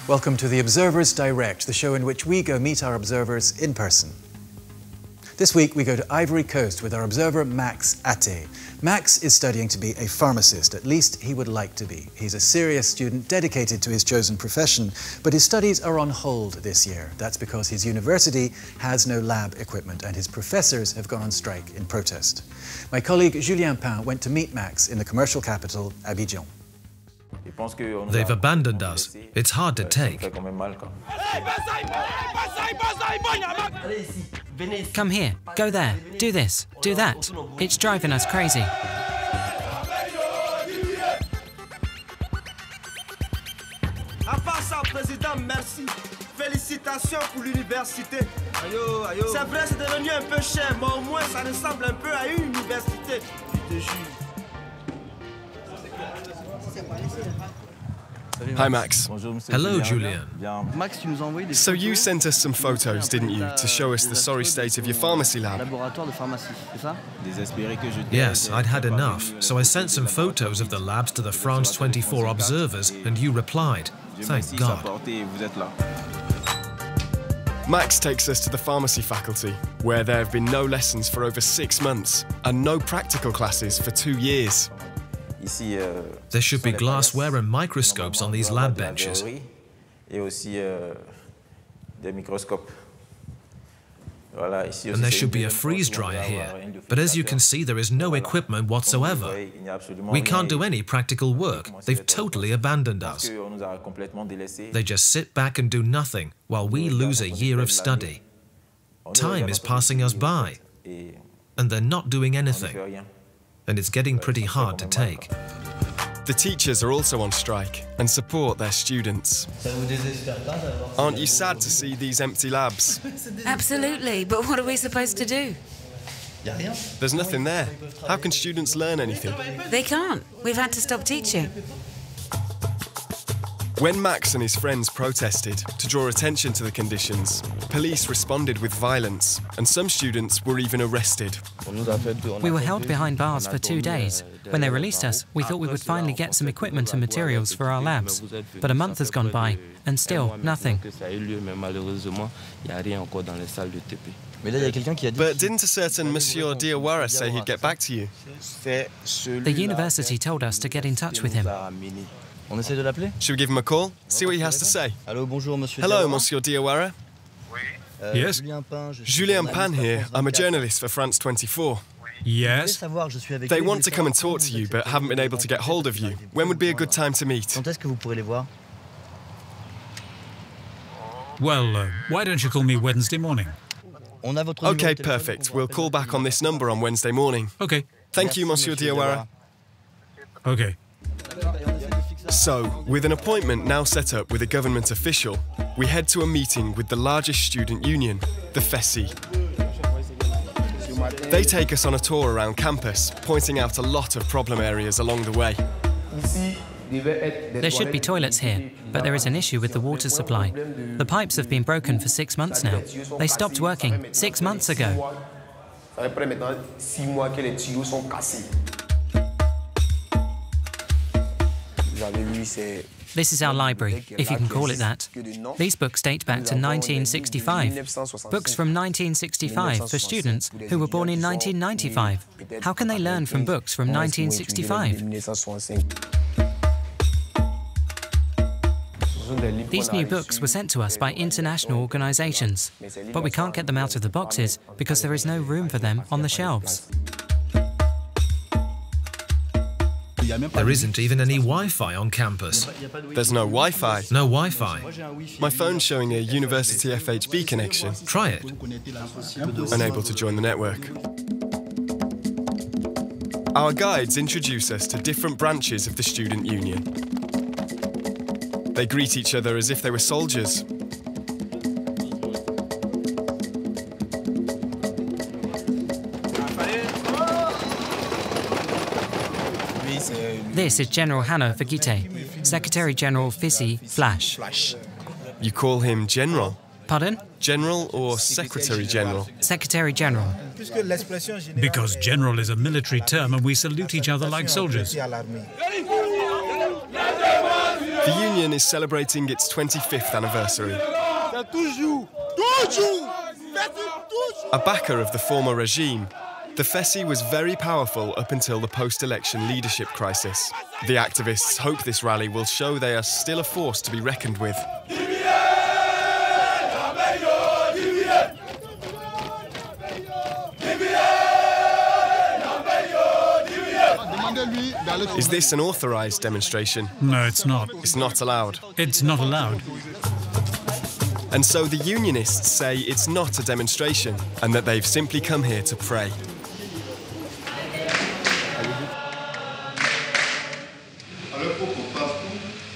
Welcome to the Observers Direct, the show in which we go meet our observers in person. This week we go to Ivory Coast with our observer Max Ate. Max is studying to be a pharmacist, at least he would like to be. He's a serious student dedicated to his chosen profession, but his studies are on hold this year. That's because his university has no lab equipment and his professors have gone on strike in protest. My colleague Julien Pain went to meet Max in the commercial capital, Abidjan. They've abandoned us. It's hard to take. Come here, go there, do this, do that. It's driving us crazy. À part ça, président, merci. Félicitations pour l'université. C'est vrai, c'est devenu un peu cher, mais au moins ça ressemble un peu à une université. Je te jure. Hi Max. Hello, Julien. So you sent us some photos, didn't you, to show us the sorry state of your pharmacy lab? Yes, I'd had enough, so I sent some photos of the labs to the France 24 observers, and you replied. Thank God. Max takes us to the pharmacy faculty, where there have been no lessons for over 6 months and no practical classes for 2 years. There should be glassware and microscopes on these lab benches. And there should be a freeze dryer here. But as you can see, there is no equipment whatsoever. We can't do any practical work. They've totally abandoned us. They just sit back and do nothing while we lose a year of study. Time is passing us by, and they're not doing anything. And it's getting pretty hard to take. The teachers are also on strike and support their students. Aren't you sad to see these empty labs? Absolutely, but what are we supposed to do? There's nothing there. How can students learn anything? They can't. We've had to stop teaching. When Max and his friends protested to draw attention to the conditions, police responded with violence, and some students were even arrested. We were held behind bars for 2 days. When they released us, we thought we would finally get some equipment and materials for our labs. But a month has gone by, and still nothing. But didn't a certain Monsieur Diawara say he'd get back to you? The university told us to get in touch with him. Should we give him a call? See what he has to say. Hello, Monsieur Diawara. Yes? Julien Pain here. I'm a journalist for France 24. Yes? They want to come and talk to you, but haven't been able to get hold of you. When would be a good time to meet? Well, why don't you call me Wednesday morning? OK, perfect. We'll call back on this number on Wednesday morning. OK. Thank you, Monsieur Diawara. OK. So, with an appointment now set up with a government official, we head to a meeting with the largest student union, the FESI. They take us on a tour around campus, pointing out a lot of problem areas along the way. There should be toilets here, but there is an issue with the water supply. The pipes have been broken for 6 months now. They stopped working 6 months ago. This is our library, if you can call it that. These books date back to 1965. Books from 1965 for students who were born in 1995. How can they learn from books from 1965? These new books were sent to us by international organisations, but we can't get them out of the boxes because there is no room for them on the shelves. There isn't even any Wi-Fi on campus. There's no Wi-Fi. No Wi-Fi. My phone's showing a university FHB connection. Try it. Unable to join the network. Our guides introduce us to different branches of the student union. They greet each other as if they were soldiers. This is General Hanno Vergite, Secretary-General FISI Flash. You call him General? Pardon? General or Secretary-General? Secretary-General. Because general is a military term and we salute each other like soldiers. The union is celebrating its 25th anniversary. A backer of the former regime, the Fessi was very powerful up until the post-election leadership crisis. The activists hope this rally will show they are still a force to be reckoned with. Is this an authorised demonstration? No, it's not. It's not allowed. It's not allowed. And so the unionists say it's not a demonstration and that they've simply come here to pray.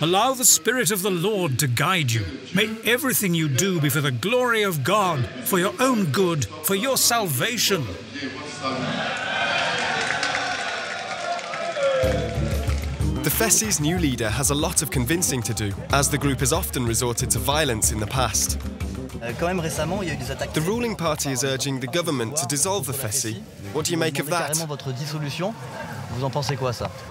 Allow the Spirit of the Lord to guide you. May everything you do be for the glory of God, for your own good, for your salvation. The Fessi's new leader has a lot of convincing to do, as the group has often resorted to violence in the past. The ruling party is urging the government to dissolve the Fessi. What do you make of that?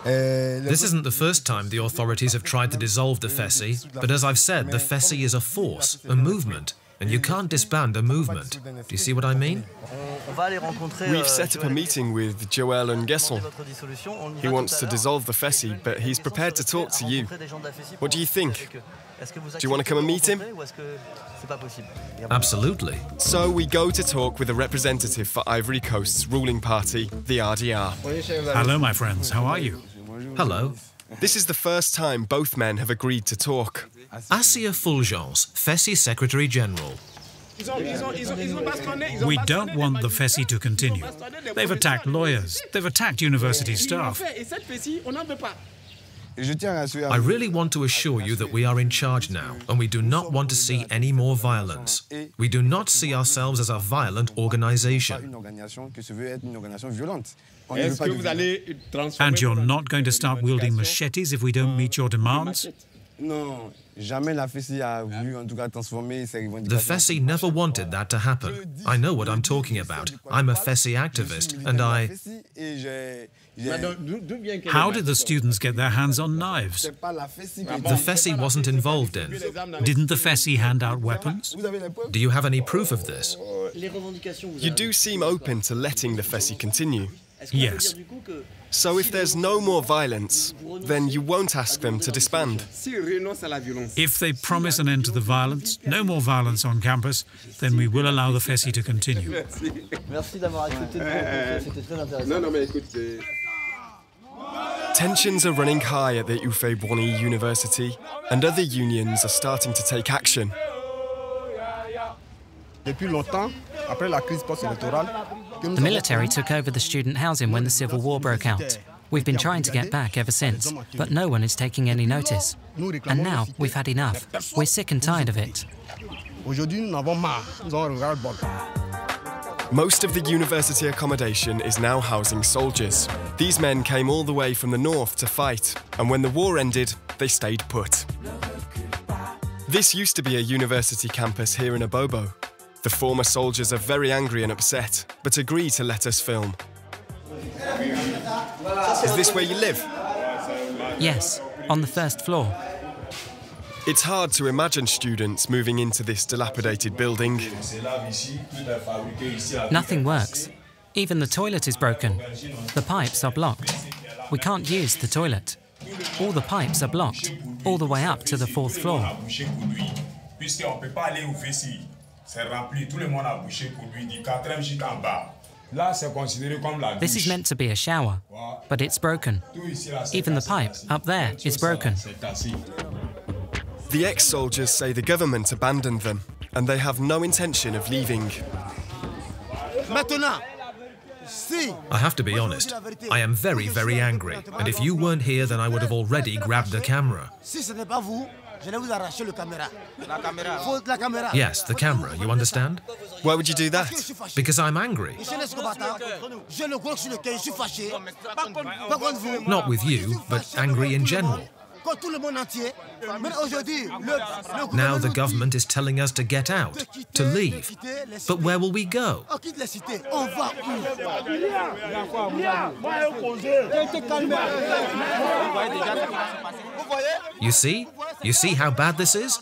This isn't the first time the authorities have tried to dissolve the Fessi, but as I've said, the Fessi is a force, a movement, and you can't disband a movement. Do you see what I mean? We've set up a meeting with Joël Nguesson. He wants to dissolve the Fessi, but he's prepared to talk to you. What do you think? Do you want to come and meet him? Absolutely. So we go to talk with a representative for Ivory Coast's ruling party, the RDR. Hello, my friends. How are you? Hello. This is the first time both men have agreed to talk. Assia Fulgence, Fessi Secretary General. We don't want the Fessi to continue. They've attacked lawyers. They've attacked university staff. I really want to assure you that we are in charge now, and we do not want to see any more violence. We do not see ourselves as a violent organization. And you're not going to start wielding machetes if we don't meet your demands? The Fessi never wanted that to happen. I know what I'm talking about. I'm a Fessi activist, and How did the students get their hands on knives? The Fessi wasn't involved in. Didn't the Fessi hand out weapons? Do you have any proof of this? You do seem open to letting the Fessi continue. Yes. So if there's no more violence, then you won't ask them to disband? If they promise an end to the violence, no more violence on campus, then we will allow the Fessi to continue. Tensions are running high at the Houphouët-Boigny University, and other unions are starting to take action. The military took over the student housing when the civil war broke out. We've been trying to get back ever since, but no one is taking any notice. And now we've had enough. We're sick and tired of it. Most of the university accommodation is now housing soldiers. These men came all the way from the north to fight, and when the war ended, they stayed put. This used to be a university campus here in Abobo. The former soldiers are very angry and upset, but agree to let us film. Is this where you live? Yes, on the first floor. It's hard to imagine students moving into this dilapidated building. Nothing works. Even the toilet is broken. The pipes are blocked. We can't use the toilet. All the pipes are blocked, all the way up to the 4th floor. This is meant to be a shower, but it's broken. Even the pipe up there is broken. The ex-soldiers say the government abandoned them, and they have no intention of leaving. I have to be honest, I am very, very angry, and if you weren't here, then I would have already grabbed the camera. Yes, the camera, you understand? Why would you do that? Because I'm angry. Not with you, but angry in general. Now the government is telling us to get out, to leave. But where will we go? You see? You see how bad this is?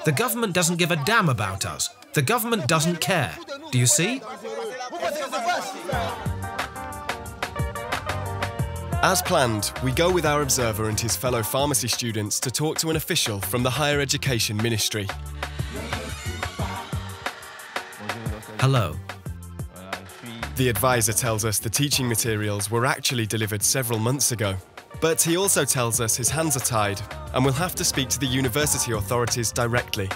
The government doesn't give a damn about us. The government doesn't care. Do you see? As planned, we go with our observer and his fellow pharmacy students to talk to an official from the Higher Education Ministry. Hello. The advisor tells us the teaching materials were actually delivered several months ago. But he also tells us his hands are tied and we'll have to speak to the university authorities directly.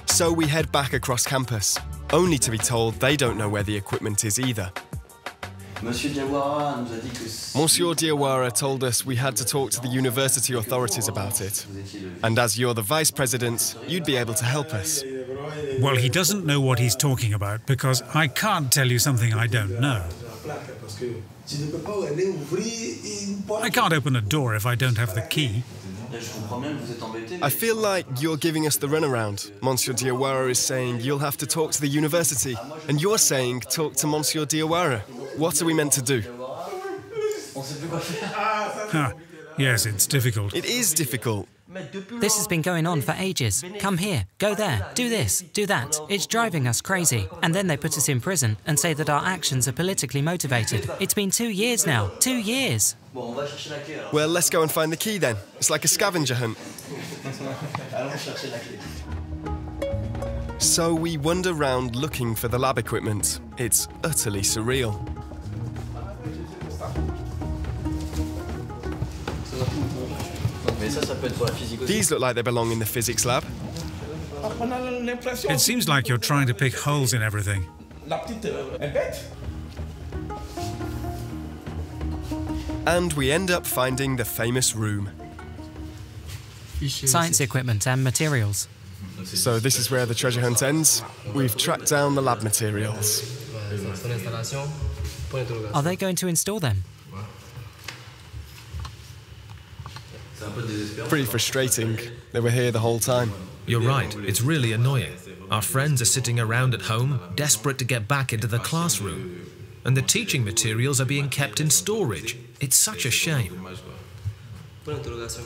So we head back across campus, only to be told they don't know where the equipment is either. Monsieur Diawara told us we had to talk to the university authorities about it. And as you're the vice president, you'd be able to help us. Well, he doesn't know what he's talking about because I can't tell you something I don't know. I can't open a door if I don't have the key. I feel like you're giving us the runaround. Monsieur Diawara is saying you'll have to talk to the university, and you're saying talk to Monsieur Diawara. What are we meant to do? Yes, it's difficult. It is difficult. This has been going on for ages. Come here, go there, do this, do that. It's driving us crazy. And then they put us in prison and say that our actions are politically motivated. It's been 2 years now. 2 years. Well, let's go and find the key then. It's like a scavenger hunt. So we wander round looking for the lab equipment. It's utterly surreal. These look like they belong in the physics lab. It seems like you're trying to pick holes in everything. And we end up finding the famous room. Science equipment and materials. So this is where the treasure hunt ends. We've tracked down the lab materials. Are they going to install them? Pretty frustrating. They were here the whole time. You're right, it's really annoying. Our friends are sitting around at home, desperate to get back into the classroom. And the teaching materials are being kept in storage. It's such a shame. The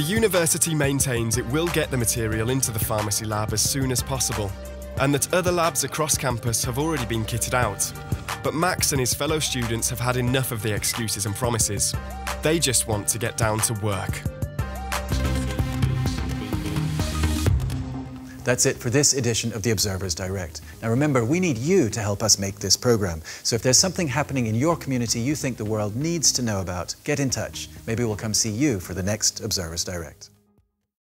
university maintains it will get the material into the pharmacy lab as soon as possible, and that other labs across campus have already been kitted out. But Max and his fellow students have had enough of the excuses and promises. They just want to get down to work. That's it for this edition of the Observer's Direct. Now remember, we need you to help us make this programme. So if there's something happening in your community you think the world needs to know about, get in touch. Maybe we'll come see you for the next Observer's Direct.